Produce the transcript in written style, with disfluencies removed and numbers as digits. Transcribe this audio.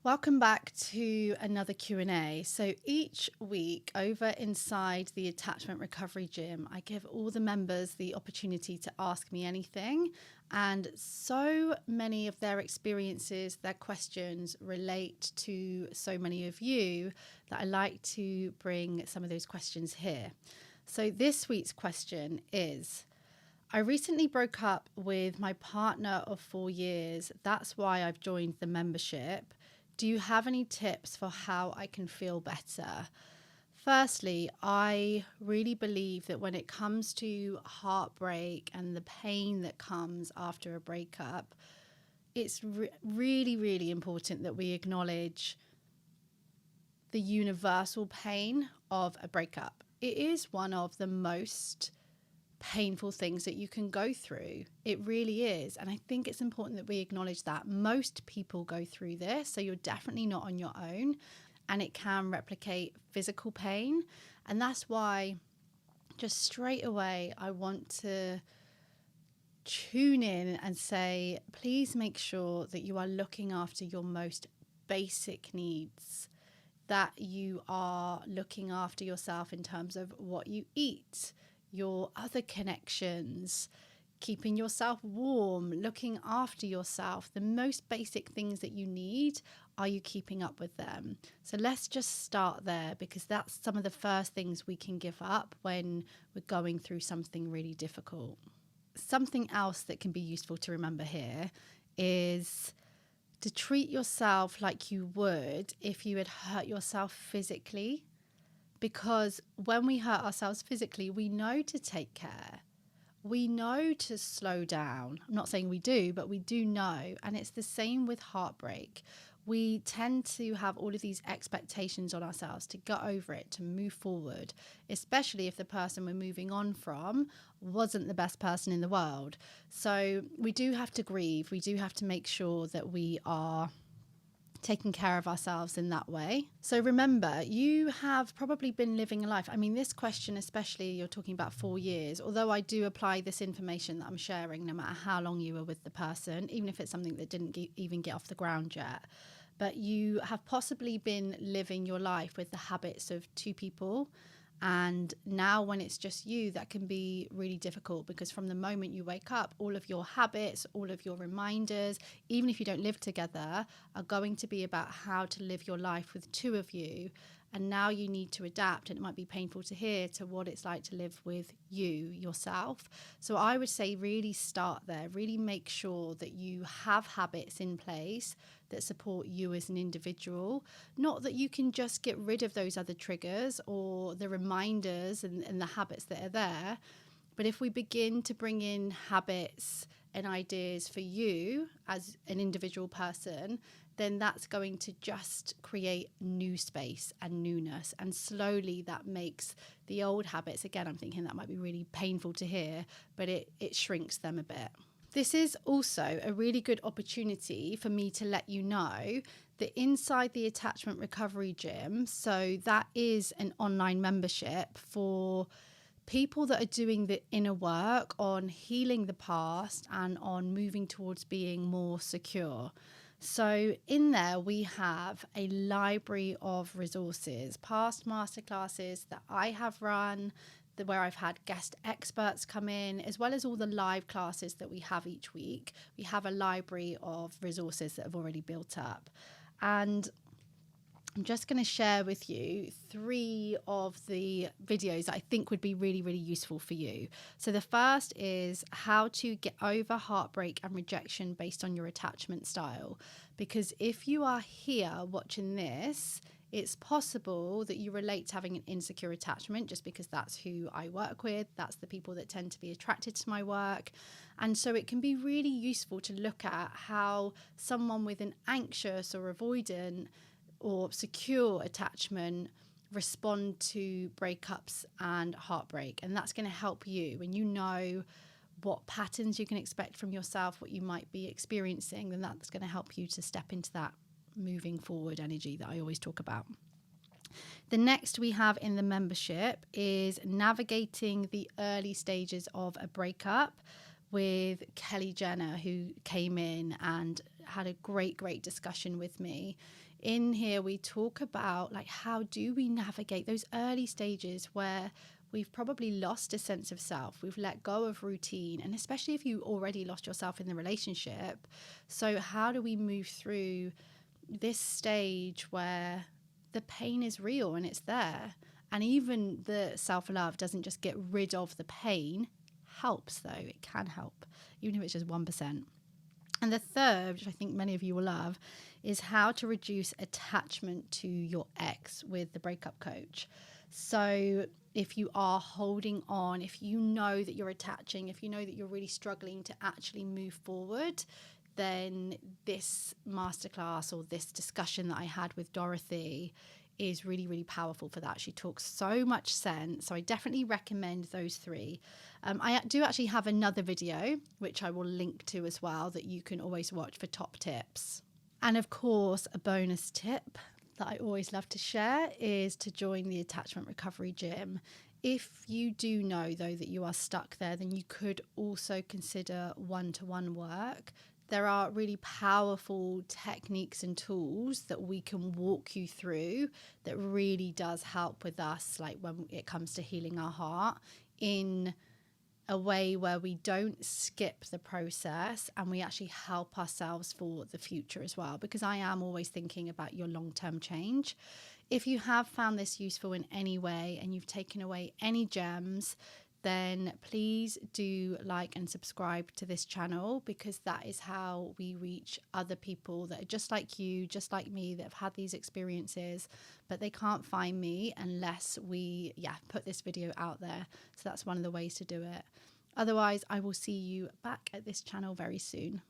Welcome back to another Q&A. So each week over inside the Attachment Recovery Gym, I give all the members the opportunity to ask me anything. And so many of their experiences, their questions relate to so many of you that I like to bring some of those questions here. So this week's question is, I recently broke up with my partner of 4 years. That's why I've joined the membership. Do you have any tips for how I can feel better? Firstly, I really believe that when it comes to heartbreak and the pain that comes after a breakup, it's really, really important that we acknowledge the universal pain of a breakup. It is one of the most painful things that you can go through. It really is. And I think it's important that we acknowledge that most people go through this. So you're definitely not on your own, and it can replicate physical pain. And that's why just straight away, I want to tune in and say, please make sure that you are looking after your most basic needs, that you are looking after yourself in terms of what you eat, your other connections, keeping yourself warm, looking after yourself. The most basic things that you need, are you keeping up with them? So let's just start there, because that's some of the first things we can give up when we're going through something really difficult. Something else that can be useful to remember here is to treat yourself like you would if you had hurt yourself physically. Because when we hurt ourselves physically, we know to take care. We know to slow down. I'm not saying we do, but we do know. And it's the same with heartbreak. We tend to have all of these expectations on ourselves to get over it, to move forward, especially if the person we're moving on from wasn't the best person in the world. So we do have to grieve. We do have to make sure that we are taking care of ourselves in that way. So remember, you have probably been living a life. I mean, this question, especially, you're talking about 4 years, although I do apply this information that I'm sharing no matter how long you were with the person, even if it's something that didn't even get off the ground yet. But you have possibly been living your life with the habits of 2 people. And now when it's just you, that can be really difficult, because from the moment you wake up, all of your habits, all of your reminders, even if you don't live together, are going to be about how to live your life with 2 of you. And now you need to adapt, and it might be painful to hear, to what it's like to live with yourself. So I would say really start there. Really make sure that you have habits in place that support you as an individual. Not that you can just get rid of those other triggers or the reminders and the habits that are there. But if we begin to bring in habits and ideas for you as an individual person, then that's going to just create new space and newness. And slowly that makes the old habits, again, I'm thinking that might be really painful to hear, but it shrinks them a bit. This is also a really good opportunity for me to let you know that inside the Attachment Recovery Gym, so that is an online membership for people that are doing the inner work on healing the past and on moving towards being more secure. So in there, we have a library of resources, past masterclasses that I have run, where I've had guest experts come in, as well as all the live classes that we have each week. We have a library of resources that have already built up. And I'm just going to share with you 3 of the videos that I think would be really, really useful for you. So the first is how to get over heartbreak and rejection based on your attachment style. Because if you are here watching this, it's possible that you relate to having an insecure attachment, just because that's who I work with. That's the people that tend to be attracted to my work. And so it can be really useful to look at how someone with an anxious or avoidant or secure attachment respond to breakups and heartbreak. And that's going to help you when you know what patterns you can expect from yourself, what you might be experiencing, then that's going to help you to step into that moving forward energy that I always talk about. The next we have in the membership is navigating the early stages of a breakup with Kelly Jenner, who came in and had a great discussion with me. In here, we talk about like, how do we navigate those early stages where we've probably lost a sense of self, we've let go of routine, and especially if you already lost yourself in the relationship. So how do we move through this stage where the pain is real and it's there? And even the self-love doesn't just get rid of the pain. Helps, though. It can help, even if it's just 1%. And the third, which I think many of you will love, is how to reduce attachment to your ex with the breakup coach. So if you are holding on, if you know that you're attaching, if you know that you're really struggling to actually move forward, then this masterclass or this discussion that I had with Dorothy is really, really powerful for that. She talks so much sense. So I definitely recommend those three. I do actually have another video, which I will link to as well, that you can always watch for top tips. And of course, a bonus tip that I always love to share is to join the Attachment Recovery Gym. If you do know, though, that you are stuck there, then you could also consider one-to-one work. There are really powerful techniques and tools that we can walk you through that really does help with us, like when it comes to healing our heart, in a way where we don't skip the process and we actually help ourselves for the future as well, because I am always thinking about your long-term change. If you have found this useful in any way and you've taken away any gems, then please do like and subscribe to this channel, because that is how we reach other people that are just like you, just like me, that have had these experiences, but they can't find me unless we put this video out there. So that's one of the ways to do it. Otherwise, I will see you back at this channel very soon.